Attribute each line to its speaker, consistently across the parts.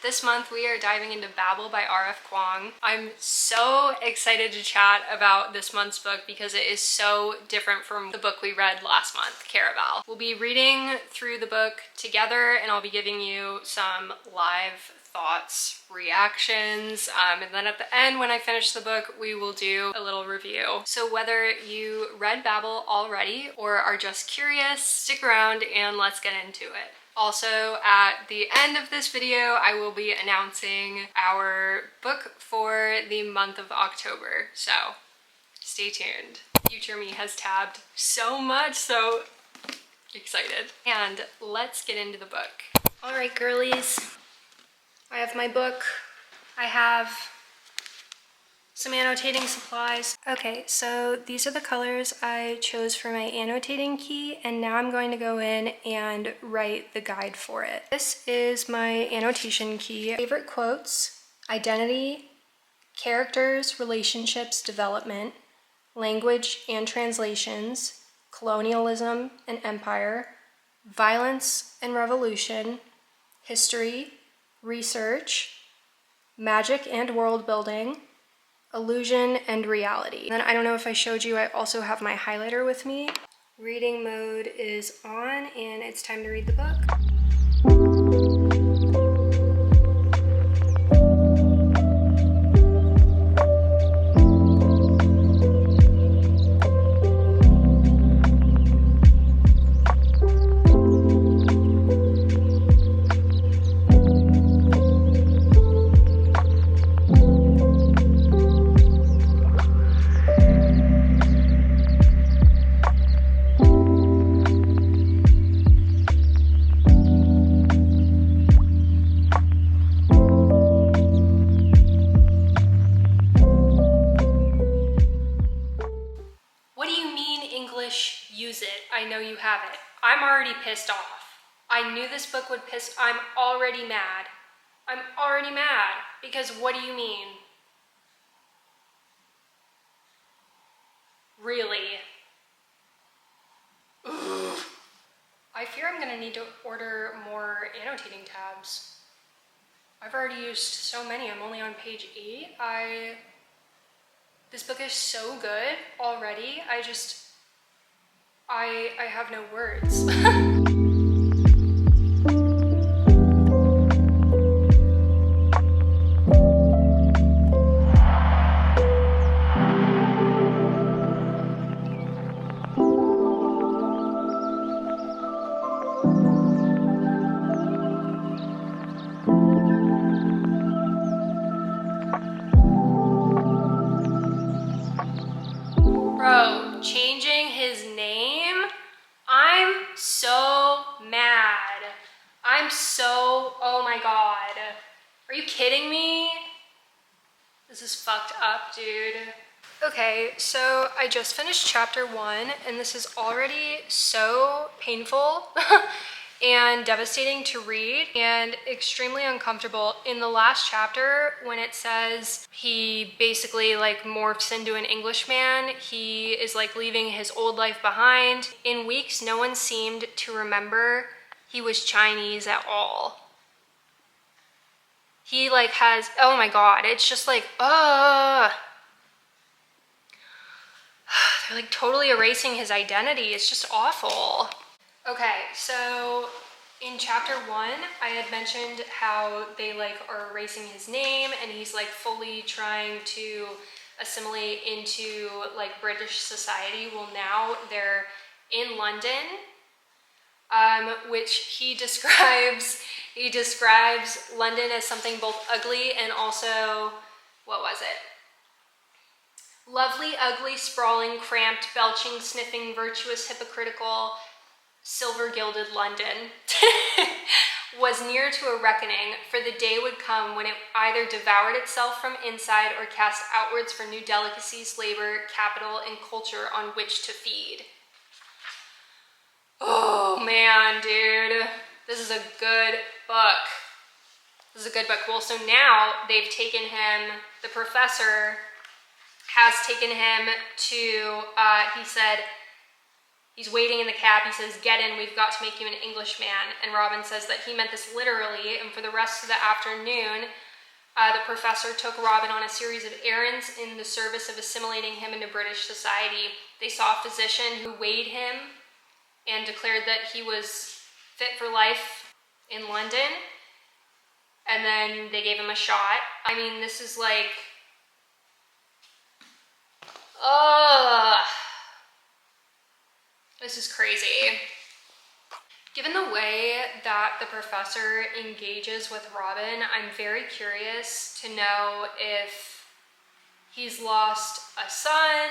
Speaker 1: This month we are diving into Babel by RF Kuang. I'm so excited to chat about this month's book because it is so different from the book we read last month, Caraval. We'll be reading through the book together and I'll be giving you some live thoughts, reactions, and then at the end when I finish the book we will do a little review. So whether you read Babel already or are just curious, stick around and let's get into it. Also, at the end of this video, I will be announcing our book for the month of October, so stay tuned. Future me has tabbed so much, so excited. And let's get into the book. All right, girlies, I have my book. I have some annotating supplies. Okay, so these are the colors I chose for my annotating key, and now I'm going to go in and write the guide for it. This is my annotation key. Favorite quotes, identity, characters, relationships, development, language and translations, colonialism and empire, violence and revolution, history, research, magic and world building, illusion and reality. Then I don't know if I showed you, I also have my highlighter with me. Reading mode is on and it's time to read the book. Use it. I know you have it. I'm already pissed off. I knew this book would piss. I'm already mad. I'm already mad because what do you mean? Really? Ugh. I fear I'm gonna need to order more annotating tabs. I've already used so many. I'm only on page 8. This book is so good already. I have no words. Bro, changing his name? I'm so mad. Oh my god. Are you kidding me? This is fucked up, dude. Okay, so I just finished chapter 1 and this is already so painful and devastating to read and extremely uncomfortable. In the last chapter, when it says he basically like morphs into an Englishman, he is like leaving his old life behind. In weeks, no one seemed to remember he was Chinese at all. He like has, oh my god, it's just like, they're like totally erasing his identity. It's just awful. Okay, so in chapter 1, I had mentioned how they like are erasing his name and he's like fully trying to assimilate into like British society. Well, now they're in London, which he describes London as something both ugly and also, what was it? Lovely, ugly, sprawling, cramped, belching, sniffing, virtuous, hypocritical, silver-gilded London. was near to a reckoning, for the day would come when it either devoured itself from inside or cast outwards for new delicacies, labor, capital, and culture on which to feed. Oh man, dude. This is a good book. This is a good book. Well, so now they've taken him, the professor has taken him to, he said, he's waiting in the cab. He says, "Get in, we've got to make you an Englishman." And Robin says that he meant this literally, and for the rest of the afternoon, the professor took Robin on a series of errands in the service of assimilating him into British society. They saw a physician who weighed him and declared that he was fit for life in London. And then they gave him a shot. I mean, this is like, this is crazy. Given the way that the professor engages with Robin, I'm very curious to know if he's lost a son,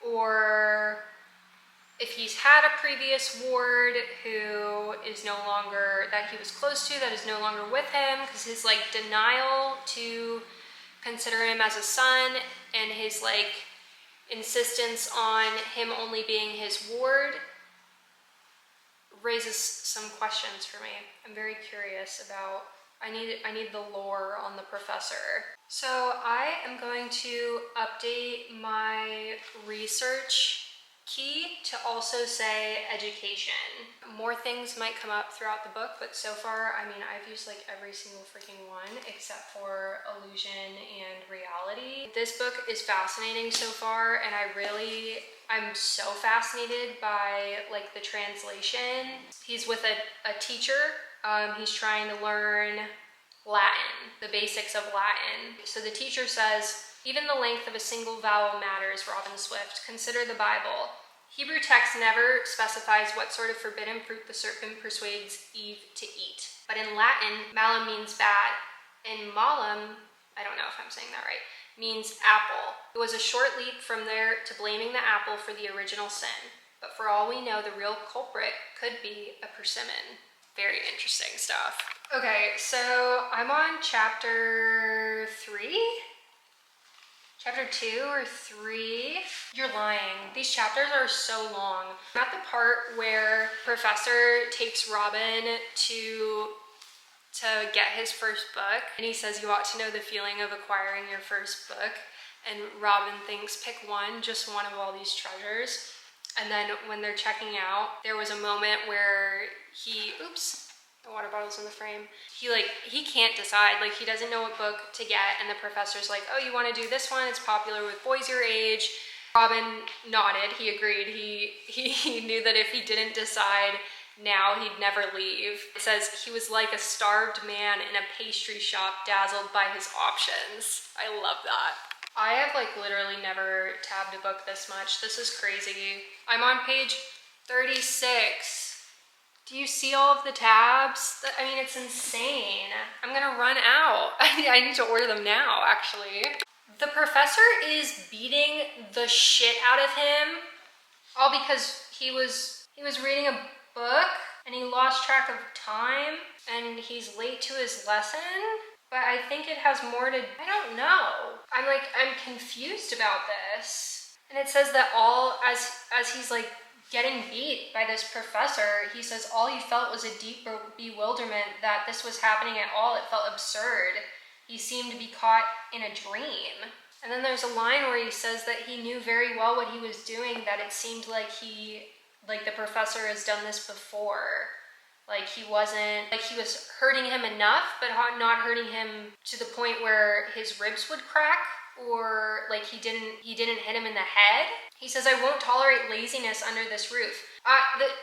Speaker 1: or if he's had a previous ward who is no longer, that he was close to, that is no longer with him, because his like denial to consider him as a son and his like insistence on him only being his ward raises some questions for me. I'm very curious about, I need the lore on the professor. So I am going to update my research key to also say education. More things might come up throughout the book, but so far, I mean, I've used like every single freaking one except for illusion and reality. This book is fascinating so far, and I'm so fascinated by like the translation. He's with a teacher. He's trying to learn Latin, the basics of Latin. So the teacher says, "Even the length of a single vowel matters, Robin Swift. Consider the Bible. Hebrew text never specifies what sort of forbidden fruit the serpent persuades Eve to eat. But in Latin, malum means bad, and malum, I don't know if I'm saying that right, means apple. It was a short leap from there to blaming the apple for the original sin. But for all we know, the real culprit could be a persimmon." Very interesting stuff. Okay, so I'm on chapter 3? Chapter 2 or 3? You're lying. These chapters are so long. I'm at the part where Professor takes Robin to get his first book, and he says you ought to know the feeling of acquiring your first book. And Robin thinks, pick one, just one of all these treasures. And then when they're checking out, there was a moment where oops, the water bottle's in the frame. He can't decide, like he doesn't know what book to get, and the professor's like, "Oh, you want to do this one? It's popular with boys your age." Robin nodded, he agreed. He knew that if he didn't decide now, he'd never leave. It says, "He was like a starved man in a pastry shop, dazzled by his options." I love that. I have like literally never tabbed a book this much. This is crazy. I'm on page 36. Do you see all of the tabs? I mean, it's insane. I'm gonna run out. I need to order them now, actually. The professor is beating the shit out of him, all because he was reading a book and he lost track of time and he's late to his lesson. But I think it has more to, I don't know. I'm confused about this. And it says that as he's like getting beat by this professor, he says all he felt was a deep bewilderment that this was happening at all. It felt absurd. He seemed to be caught in a dream. And then there's a line where he says that he knew very well what he was doing, that it seemed like the professor has done this before. Like he was hurting him enough, but not hurting him to the point where his ribs would crack, or like he didn't hit him in the head. He says, "I won't tolerate laziness under this roof."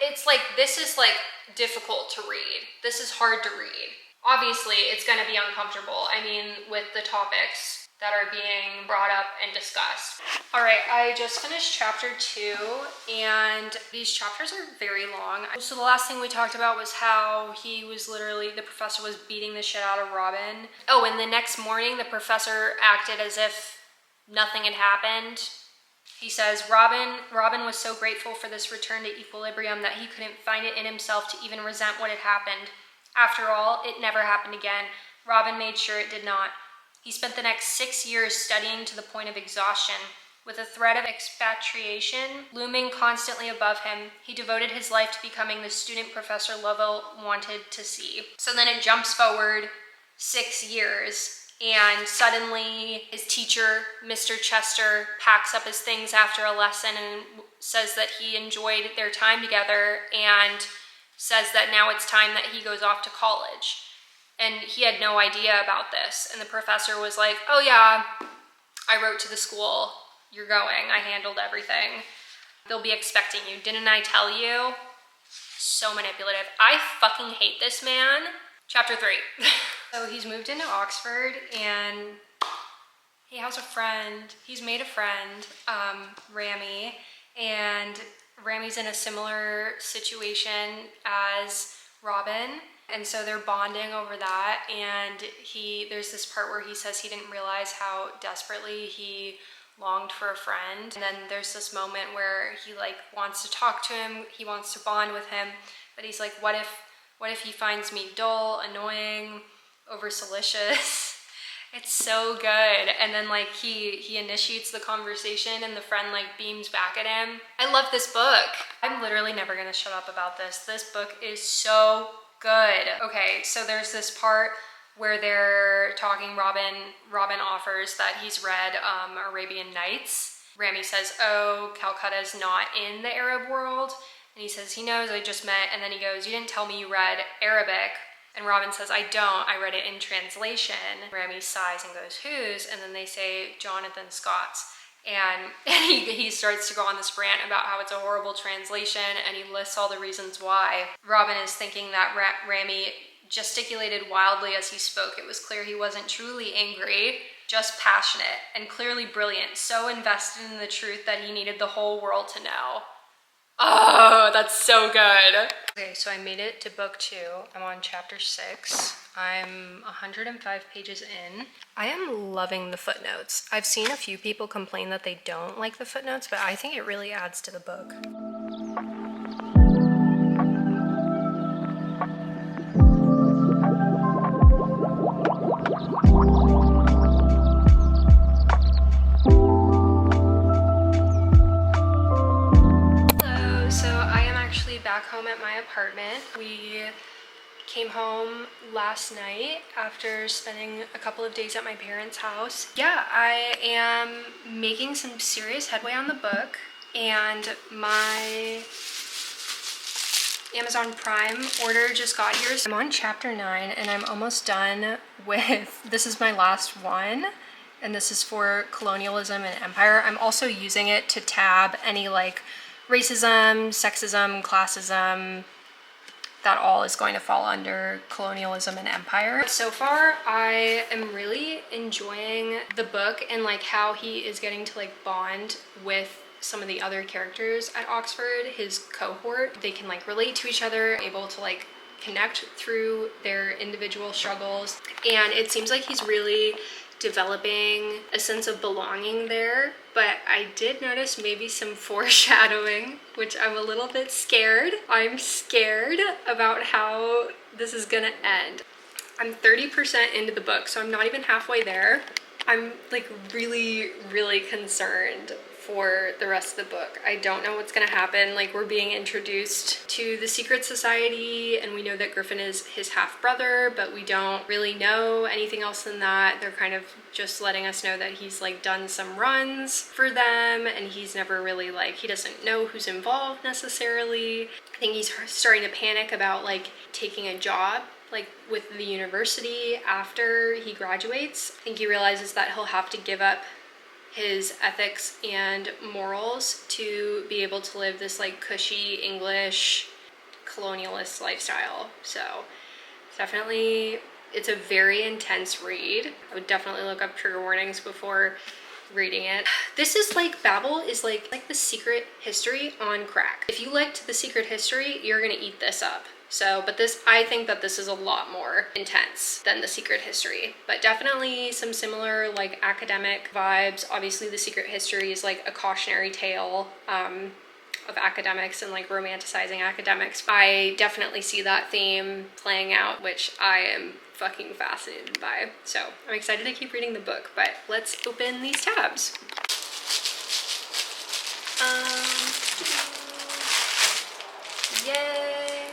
Speaker 1: It's like, this is like difficult to read. This is hard to read. Obviously, it's gonna be uncomfortable. I mean, with the topics that are being brought up and discussed. All right, I just finished chapter 2, and these chapters are very long. So the last thing we talked about was how the professor was beating the shit out of Robin. Oh, and the next morning, the professor acted as if nothing had happened. He says, Robin was so grateful for this return to equilibrium that he couldn't find it in himself to even resent what had happened. After all, it never happened again. Robin made sure it did not. He spent the next 6 years studying to the point of exhaustion. With the threat of expatriation looming constantly above him, he devoted his life to becoming the student Professor Lovell wanted to see. So then it jumps forward 6 years, and suddenly his teacher, Mr. Chester, packs up his things after a lesson and says that he enjoyed their time together and says that now it's time that he goes off to college. And he had no idea about this. And the professor was like, oh yeah, I wrote to the school. You're going. I handled everything. They'll be expecting you. Didn't I tell you? So manipulative. I fucking hate this man. Chapter 3. So he's moved into Oxford and he has a friend. He's made a friend, Rami. And Rami's in a similar situation as Robin. And so they're bonding over that. And there's this part where he says he didn't realize how desperately he longed for a friend. And then there's this moment where he like wants to talk to him, he wants to bond with him, but he's like, what if he finds me dull, annoying, over solicitous? It's so good. And then like he initiates the conversation and the friend like beams back at him. I love this book. I'm literally never gonna shut up about this. This book is so good. Okay, so there's this part where they're talking. Robin offers that he's read Arabian Nights. Rami says, oh, Calcutta's not in the Arab world. And he says, he knows, I just met. And then he goes, you didn't tell me you read Arabic. And Robin says, I don't, I read it in translation. Rami sighs and goes, whose? And then they say, Jonathan Scott's. And he starts to go on this rant about how it's a horrible translation, and he lists all the reasons why. Robin is thinking that Rami gesticulated wildly as he spoke. It was clear he wasn't truly angry, just passionate and clearly brilliant, so invested in the truth that he needed the whole world to know. Oh, that's so good. Okay, so I made it to book 2. I'm on chapter 6. I'm 105 pages in. I am loving the footnotes. I've seen a few people complain that they don't like the footnotes, but I think it really adds to the book. Back home at my apartment. We came home last night after spending a couple of days at my parents' house. Yeah, I am making some serious headway on the book, and my Amazon Prime order just got here. I'm on chapter 9 and I'm almost done with, this is my last one, and this is for colonialism and empire. I'm also using it to tab any like racism, sexism, classism, that all is going to fall under colonialism and empire. So far, I am really enjoying the book and like how he is getting to like bond with some of the other characters at Oxford, his cohort. They can like relate to each other, able to like connect through their individual struggles. And it seems like he's really developing a sense of belonging there, but I did notice maybe some foreshadowing, which I'm a little bit scared. I'm scared about how this is gonna end. I'm 30% into the book, so I'm not even halfway there. I'm like really, really concerned for the rest of the book. I don't know what's gonna happen. Like, we're being introduced to the secret society and we know that Griffin is his half-brother, but we don't really know anything else than that. They're kind of just letting us know that he's like done some runs for them and he's never really like, he doesn't know who's involved necessarily. I think he's starting to panic about like taking a job like with the university after he graduates. I think he realizes that he'll have to give up his ethics and morals to be able to live this like cushy English colonialist lifestyle. So definitely, it's a very intense read. I would definitely look up trigger warnings before reading it. This is like, Babel is like The Secret History on crack. If you liked The Secret History, you're gonna eat this up. So, but this, I think that this is a lot more intense than The Secret History, but definitely some similar like academic vibes. Obviously The Secret History is like a cautionary tale of academics and like romanticizing academics. I definitely see that theme playing out, which I am fucking fascinated by. So I'm excited to keep reading the book, but let's open these tabs. Yay!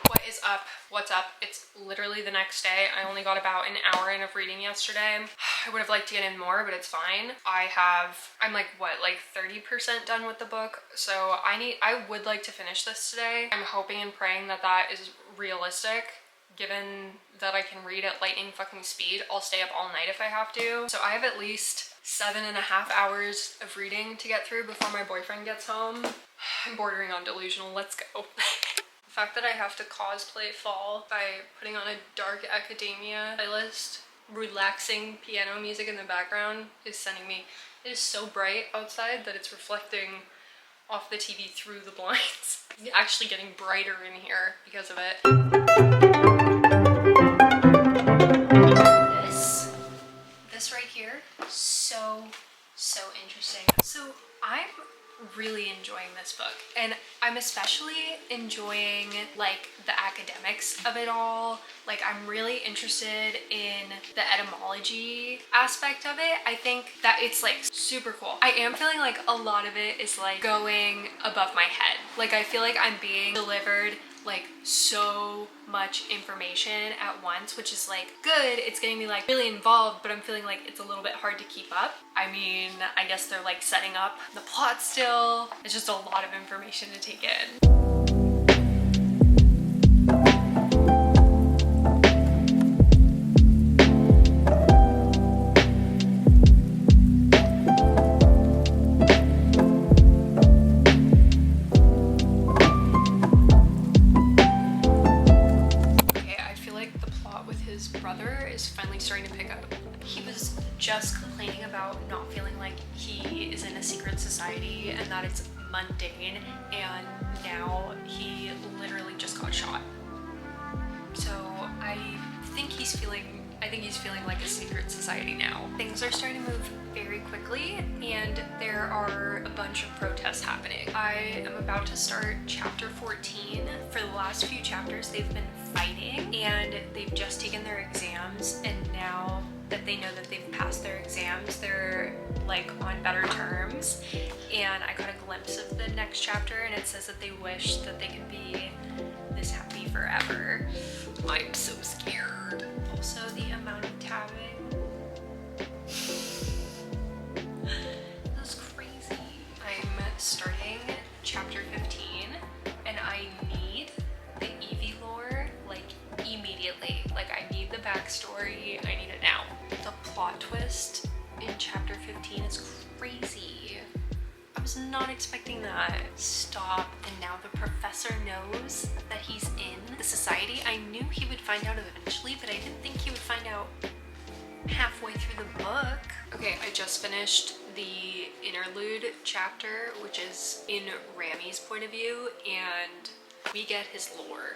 Speaker 1: What is up? What's up? It's literally the next day. I only got about an hour in of reading yesterday. I would have liked to get in more, but it's fine. I'm like, what, like 30% done with the book? So I would like to finish this today. I'm hoping and praying that that is realistic. Given that I can read at lightning fucking speed, I'll stay up all night if I have to. So I have at least 7.5 hours of reading to get through before my boyfriend gets home. I'm bordering on delusional. Let's go. The fact that I have to cosplay fall by putting on a dark academia playlist, relaxing piano music in the background is sending me. It is so bright outside that it's reflecting off the TV through the blinds. It's actually getting brighter in here because of it. This right here, so interesting. So I'm really enjoying this book, and I'm especially enjoying like the academics of it all. Like I'm really interested in the etymology aspect of it. I think that it's like super cool. I am feeling like a lot of it is like going above my head. Like I feel like I'm being delivered like so much information at once, which is like good. It's getting me like really involved, but I'm feeling like it's a little bit hard to keep up. I mean, I guess they're like setting up the plot still. It's just a lot of information to take in. Starting to pick up. He was just complaining about not feeling like he is in a secret society and that it's mundane, and now he literally just got shot. So I think he's feeling like a secret society now. Things are starting to move very quickly, and there are a bunch of protests happening. I am about to start chapter 14. For the last few chapters, they've been fighting, and they've just taken their exams, and now that they know that they've passed their exams, they're like on better terms. And I got a glimpse of the next chapter, and it says that they wish that they could be this happy forever. I'm so scared. Also, the amount of tabbing. That's crazy. I'm starting chapter 15, and I need the Evie lore like immediately. Like I need the backstory. I need it now. The plot twist in chapter 15 is crazy. I was not expecting that. Stop. And now the professor knows that he's in the society. I knew he would find out eventually, but I didn't think he would find out halfway through the book. Okay, I just finished the interlude chapter, which is in Rami's point of view, and we get his lore.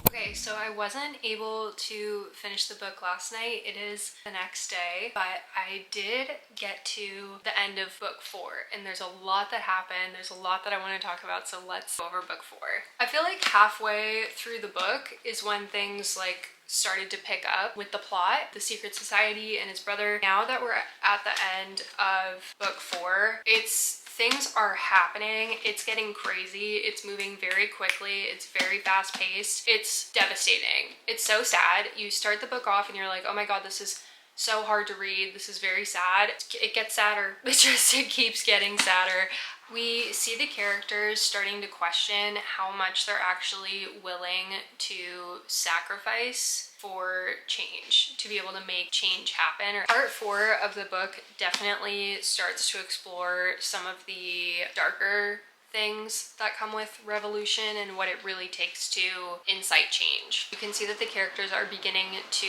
Speaker 1: Okay, so I wasn't able to finish the book last night. It is the next day, but I did get to the end of book 4, and there's a lot that happened. There's a lot that I want to talk about, so let's go over book 4. I feel like halfway through the book is when things like started to pick up with the plot, the secret society and his brother. Now that we're at the end of book 4, things are happening. It's getting crazy. It's moving very quickly. It's very fast paced. It's devastating. It's so sad. You start the book off and you're like, oh my God, this is so hard to read. This is very sad. It gets sadder. It keeps getting sadder. We see the characters starting to question how much they're actually willing to sacrifice for change, to be able to make change happen. Part 4 of the book definitely starts to explore some of the darker things that come with revolution and what it really takes to incite change. You can see that the characters are beginning to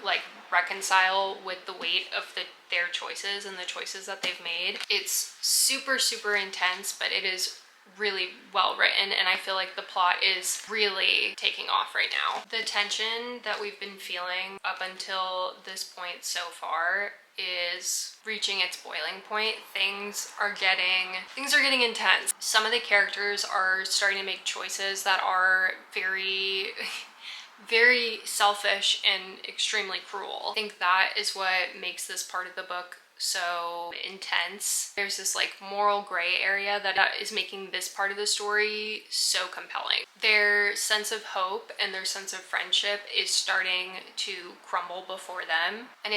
Speaker 1: like reconcile with the weight of their choices and the choices that they've made. It's super, super intense, but it is really well written, and I feel like the plot is really taking off right now. The tension that we've been feeling up until this point so far is reaching its boiling point. Things are getting intense. Some of the characters are starting to make choices that are very very selfish and extremely cruel. I think that is what makes this part of the book so intense. There's this like moral gray area that is making this part of the story so compelling. Their sense of hope and their sense of friendship is starting to crumble before them, and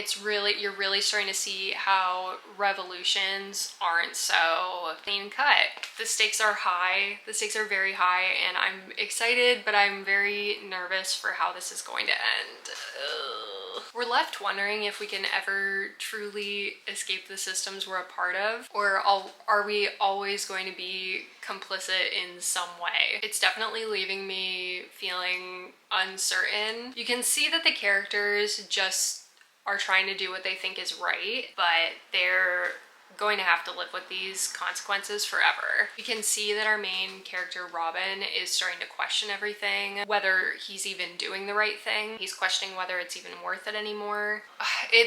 Speaker 1: you're really starting to see how revolutions aren't so clean cut. The stakes are high. The stakes are very high, and I'm excited, but I'm very nervous for how this is going to end. Ugh. We're left wondering if we can ever truly escape the systems we're a part of, or are we always going to be complicit in some way? It's definitely leaving me feeling uncertain. You can see that the characters just are trying to do what they think is right, but they're going to have to live with these consequences forever. You can see that our main character Robin is starting to question everything, whether he's even doing the right thing. He's questioning whether it's even worth it anymore.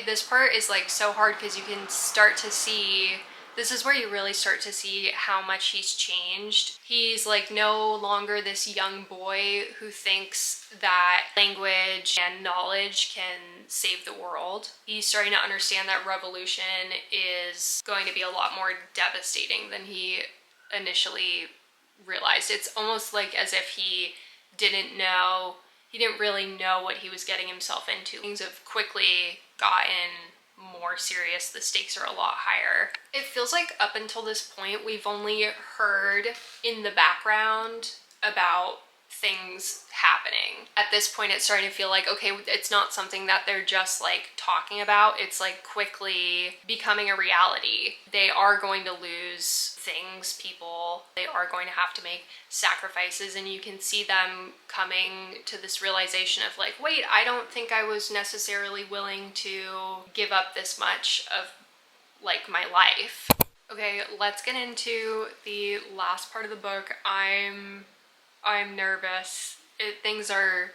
Speaker 1: This part is like so hard because you can start to see, this is where you really start to see how much he's changed. He's like no longer this young boy who thinks that language and knowledge can save the world. He's starting to understand that revolution is going to be a lot more devastating than he initially realized. It's almost like as if he didn't really know what he was getting himself into. Things have quickly gotten more serious. The stakes are a lot higher. It feels like up until this point we've only heard in the background about things happening. At this point it's starting to feel like, okay, it's not something that they're just like talking about, it's like quickly becoming a reality. They are going to lose things, people, they are going to have to make sacrifices, and you can see them coming to this realization of like, wait, I don't think I was necessarily willing to give up this much of like my life. Okay, let's get into the last part of the book. I'm nervous. Things are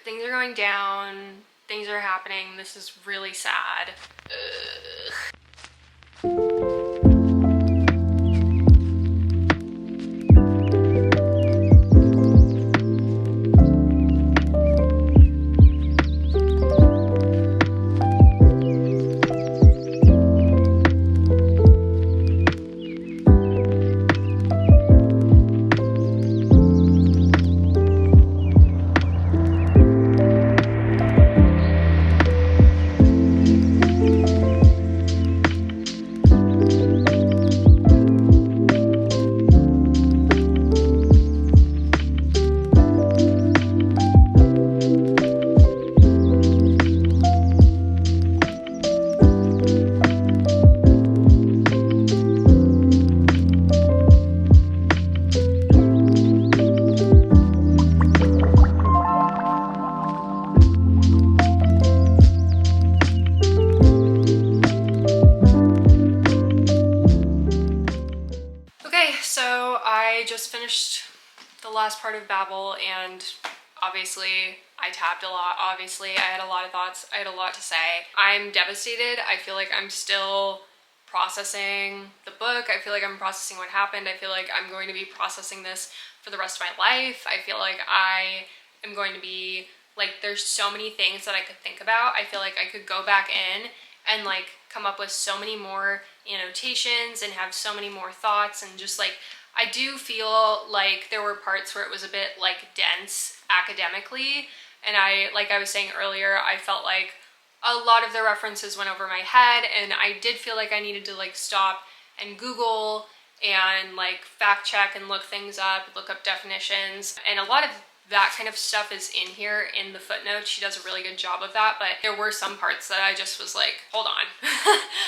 Speaker 1: going down. Things are happening. This is really sad. Ugh. Finished the last part of Babel, and obviously I tapped a lot. Obviously I had a lot of thoughts, I had a lot to say. I'm devastated. I feel like I'm still processing the book. I feel like I'm processing what happened. I feel like I'm going to be processing this for the rest of my life. I feel like I am going to be like, there's so many things that I could think about. I feel like I could go back in and like come up with so many more annotations and have so many more thoughts, and just like, I do feel like there were parts where it was a bit like dense academically, and like I was saying earlier, I felt like a lot of the references went over my head, and I did feel like I needed to like stop and Google and like fact check and look things up, look up definitions, and a lot of that kind of stuff is in here in the footnotes. She does a really good job of that, but there were some parts that I just was like, hold on,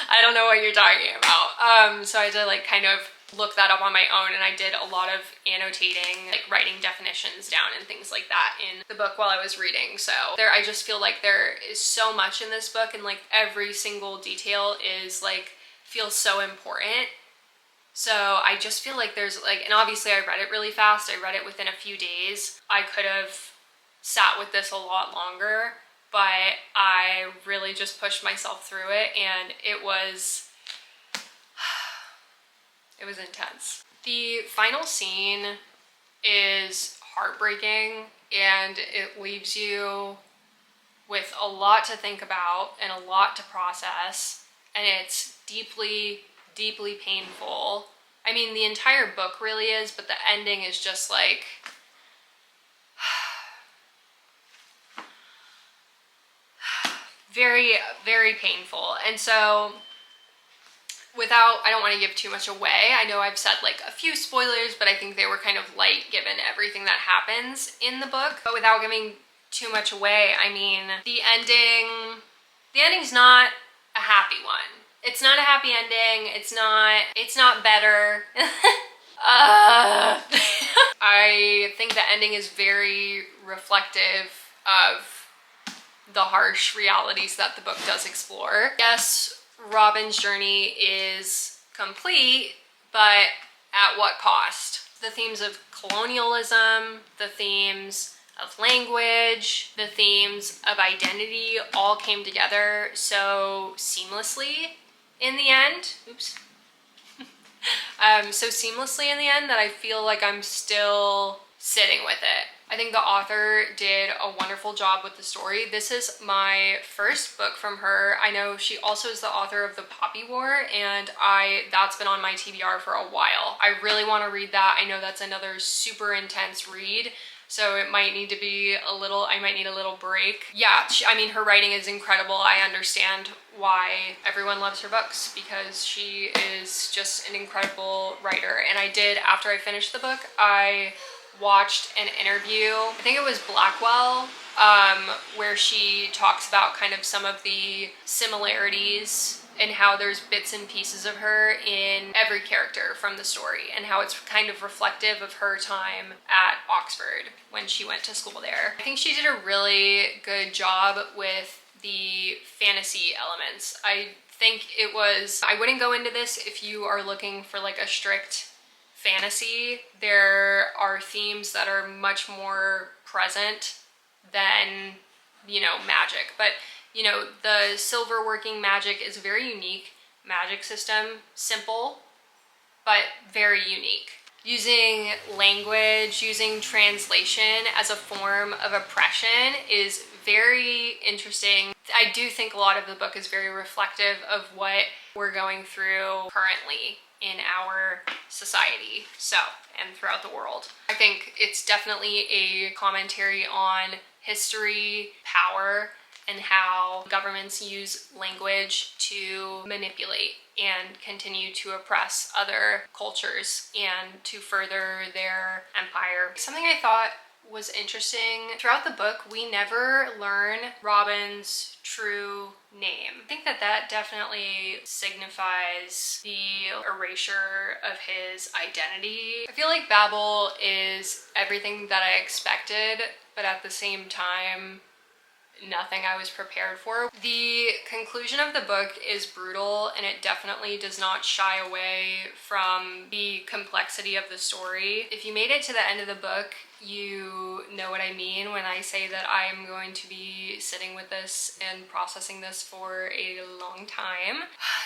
Speaker 1: I don't know what you're talking about. So I had to like kind of look that up on my own, and I did a lot of annotating, like writing definitions down and things like that in the book while I was reading. So I just feel like there is so much in this book, and like every single detail is like, feels so important. So I just feel like there's like, and obviously I read it really fast. I read it within a few days. I could have sat with this a lot longer, but I really just pushed myself through it, and it was intense. The final scene is heartbreaking, and it leaves you with a lot to think about and a lot to process, and it's deeply, deeply painful. I mean, the entire book really is, but the ending is just like, very, very painful. And so I don't want to give too much away. I know I've said like a few spoilers, but I think they were kind of light given everything that happens in the book. But without giving too much away, I mean, the ending's not a happy one. It's not a happy ending. It's not better. I think the ending is very reflective of the harsh realities that the book does explore. Yes, Robin's journey is complete, but at what cost? The themes of colonialism, the themes of language, the themes of identity all came together so seamlessly in the end. Oops. So seamlessly in the end that I feel like I'm still sitting with it. I think the author did a wonderful job with the story. This is my first book from her. I know she also is the author of The Poppy War, and that's been on my TBR for a while. I really want to read that. I know that's another super intense read, so it might need to be I might need a little break. Yeah, I mean, her writing is incredible. I understand why everyone loves her books, because she is just an incredible writer. And after I finished the book, I watched an interview, I think it was Blackwell, where she talks about kind of some of the similarities and how there's bits and pieces of her in every character from the story, and how it's kind of reflective of her time at Oxford when she went to school there. I think she did a really good job with the fantasy elements. I wouldn't go into this if you are looking for like a strict fantasy. There are themes that are much more present than, magic. But, the silver working magic is a very unique magic system. Simple, but very unique. Using language, using translation as a form of oppression is very interesting. I do think a lot of the book is very reflective of what we're going through currently in our society, and throughout the world. I think it's definitely a commentary on history, power, and how governments use language to manipulate and continue to oppress other cultures and to further their empire. Something I thought was interesting, throughout the book, we never learn Robin's true name. I think that definitely signifies the erasure of his identity. I feel like Babel is everything that I expected, but at the same time, nothing I was prepared for. The conclusion of the book is brutal, and it definitely does not shy away from the complexity of the story. If you made it to the end of the book, you know what I mean when I say that I'm going to be sitting with this and processing this for a long time.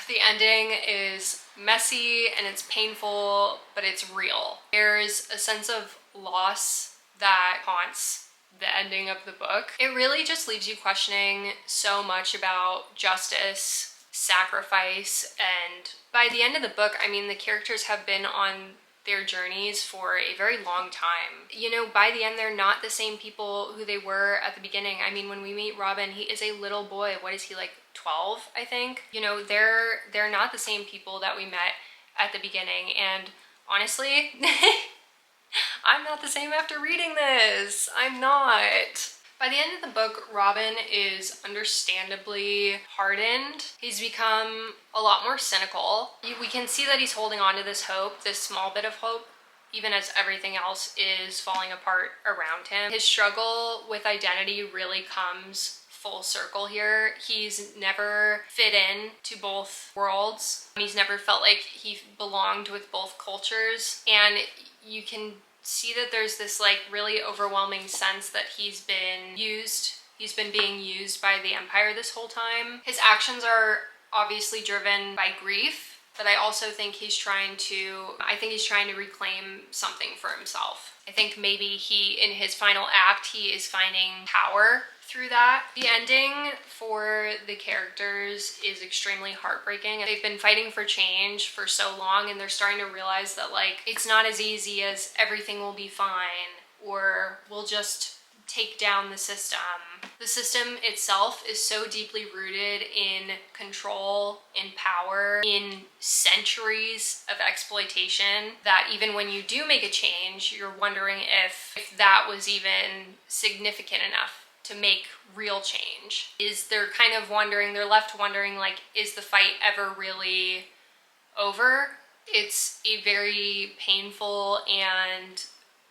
Speaker 1: The ending is messy and it's painful, but it's real. There's a sense of loss that haunts the ending of the book. It really just leaves you questioning so much about justice, sacrifice, and by the end of the book, I mean, the characters have been on their journeys for a very long time. By the end, they're not the same people who they were at the beginning. I mean, when we meet Robin, he is a little boy. What is he, like 12, I think? They're not the same people that we met at the beginning, and honestly, I'm not the same after reading this. I'm not. By the end of the book, Robin is understandably hardened. He's become a lot more cynical. We can see that he's holding on to this hope, this small bit of hope, even as everything else is falling apart around him. His struggle with identity really comes full circle here. He's never fit in to both worlds. He's never felt like he belonged with both cultures, and you can see that there's this like really overwhelming sense that he's been being used by the Empire this whole time. His actions are obviously driven by grief, but I also think he's trying to reclaim something for himself. I think maybe in his final act, he is finding power through that. The ending for the characters is extremely heartbreaking. They've been fighting for change for so long, and they're starting to realize that like it's not as easy as everything will be fine or we'll just take down the system. The system itself is so deeply rooted in control, in power, in centuries of exploitation that even when you do make a change, you're wondering if that was even significant enough to make real change. They're left wondering like, is the fight ever really over? It's a very painful and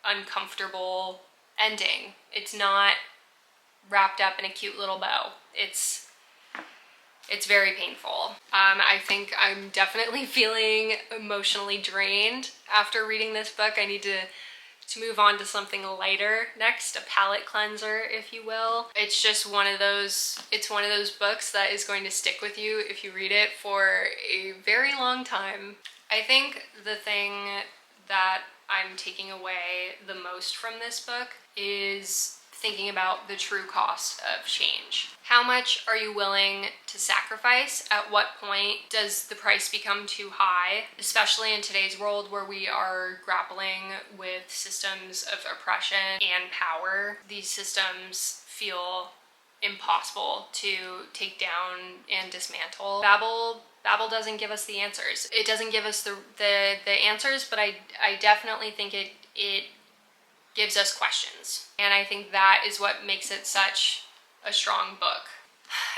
Speaker 1: uncomfortable ending. It's not wrapped up in a cute little bow. It's very painful. I think I'm definitely feeling emotionally drained after reading this book. I need to move on to something lighter next, a palate cleanser, if you will. It's just one of those books that is going to stick with you if you read it for a very long time. I think the thing that I'm taking away the most from this book is thinking about the true cost of change. How much are you willing to sacrifice? At what point does the price become too high? Especially in today's world where we are grappling with systems of oppression and power. These systems feel impossible to take down and dismantle. Babel doesn't give us the answers. It doesn't give us the answers, but I definitely think it gives us questions. And I think that is what makes it such a strong book.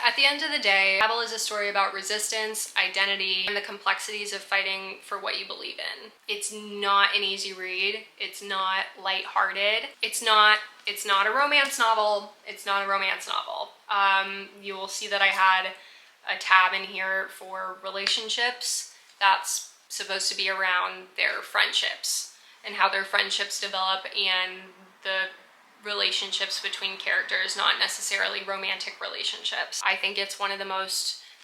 Speaker 1: At the end of the day, Babel is a story about resistance, identity, and the complexities of fighting for what you believe in. It's not an easy read. It's not lighthearted. It's not a romance novel. It's not a romance novel. You will see that I had a tab in here for relationships. That's supposed to be around their friendships and how their friendships develop and the relationships between characters, not necessarily romantic relationships. I think it's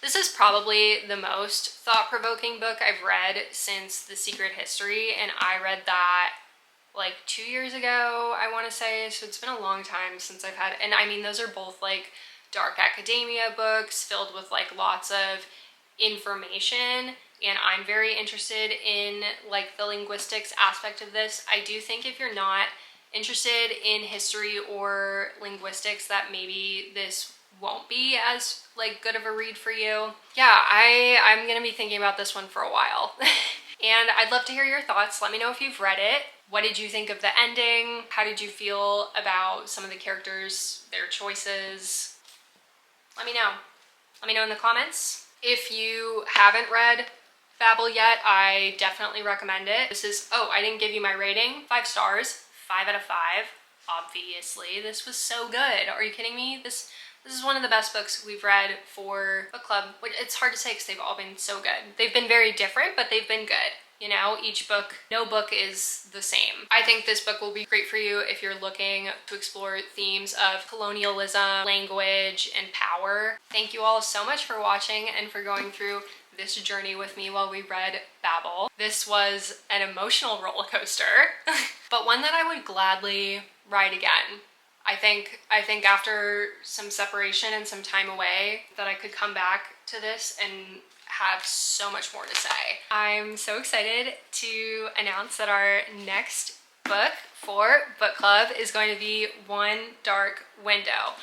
Speaker 1: this is probably the most thought-provoking book I've read since The Secret History, and I read that like 2 years ago, I want to say, so it's been a long time since I've had, and I mean, those are both like dark academia books filled with like lots of information, and I'm very interested in like the linguistics aspect of this. I do think if you're not interested in history or linguistics, that maybe this won't be as like good of a read for you. Yeah, I'm gonna be thinking about this one for a while. And I'd love to hear your thoughts. Let me know if you've read it. What did you think of the ending? How did you feel about some of the characters, their choices? Let me know. Let me know in the comments. If you haven't read Babel yet, I definitely recommend it. I didn't give you my rating. 5 stars, 5 out of 5. Obviously, this was so good. Are you kidding me? This is one of the best books we've read for book club. It's hard to say because they've all been so good. They've been very different, but they've been good. You know, each book, no book is the same. I think this book will be great for you if you're looking to explore themes of colonialism, language, and power. Thank you all so much for watching and for going through this journey with me while we read Babel. This was an emotional roller coaster, but one that I would gladly ride again. I think after some separation and some time away that I could come back to this and have so much more to say. I'm so excited to announce that our next book for book club is going to be One Dark Window.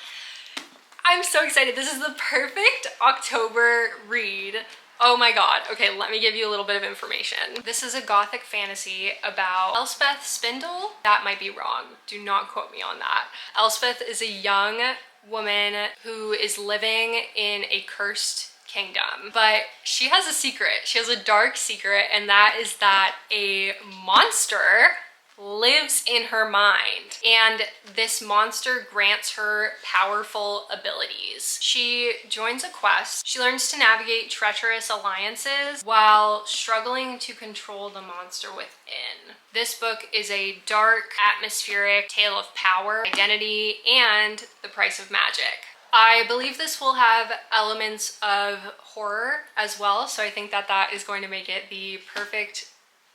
Speaker 1: I'm so excited. This is the perfect October read. Oh my god. Okay, let me give you a little bit of information. This is a gothic fantasy about Elspeth Spindle. That might be wrong. Do not quote me on that. Elspeth is a young woman who is living in a cursed kingdom, but she has a secret. She has a dark secret, and that is that a monster lives in her mind, and this monster grants her powerful abilities. She joins a quest. She learns to navigate treacherous alliances while struggling to control the monster within. This book is a dark, atmospheric tale of power, identity, and the price of magic. I believe this will have elements of horror as well, so I think that that is going to make it the perfect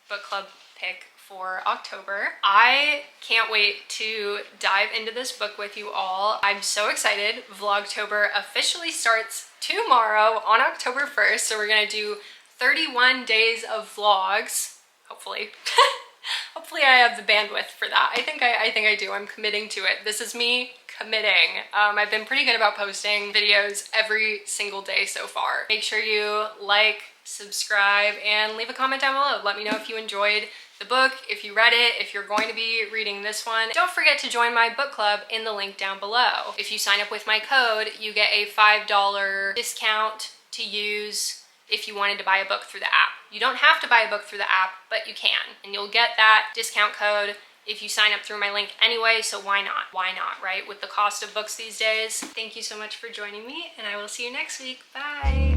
Speaker 1: book club pick for October. I can't wait to dive into this book with you all. I'm so excited. Vlogtober officially starts tomorrow on October 1st, so we're gonna do 31 days of vlogs, hopefully. Hopefully I have the bandwidth for that. I think I do. I'm committing to it. This is me committing. I've been pretty good about posting videos every single day so far. Make sure you like, subscribe, and leave a comment down below. Let me know if you enjoyed the book, if you read it, if you're going to be reading this one. Don't forget to join my book club in the link down below. If you sign up with my code, you get a $5 discount to use if you wanted to buy a book through the app. You don't have to buy a book through the app, but you can. And you'll get that discount code if you sign up through my link anyway, so why not? Why not, right? With the cost of books these days. Thank you so much for joining me, and I will see you next week. Bye.